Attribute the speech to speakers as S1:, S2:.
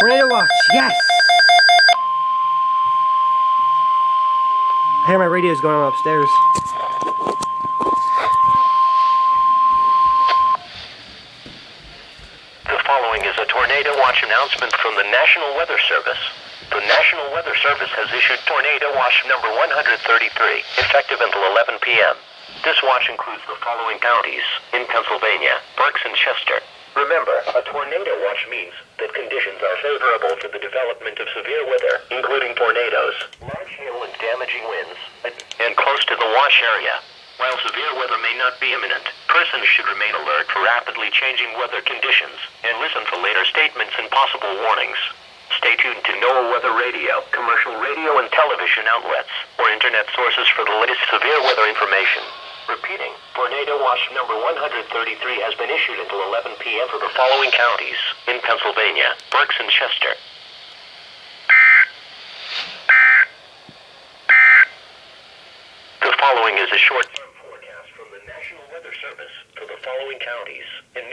S1: Tornado watch, yes! I hear my radio's going on upstairs.
S2: The following is a tornado watch announcement from the National Weather Service. The National Weather Service has issued tornado watch number 133, effective until 11 p.m. This watch includes the following counties in Pennsylvania: Berks and Chester. Remember, a tornado watch means that conditions are favorable to the development of severe weather, including tornadoes, large hail and damaging winds, and close to the watch area. While severe weather may not be imminent, persons should remain alert for rapidly changing weather conditions and listen for later statements and possible warnings. Stay tuned to NOAA Weather Radio, commercial radio and television outlets, or internet sources for the latest severe weather information. Repeating, Tornado Watch number 133 has been issued until 11 p.m. for the following counties in Pennsylvania: Berks and Chester. The following is a short-term forecast from the National Weather Service for the following counties in New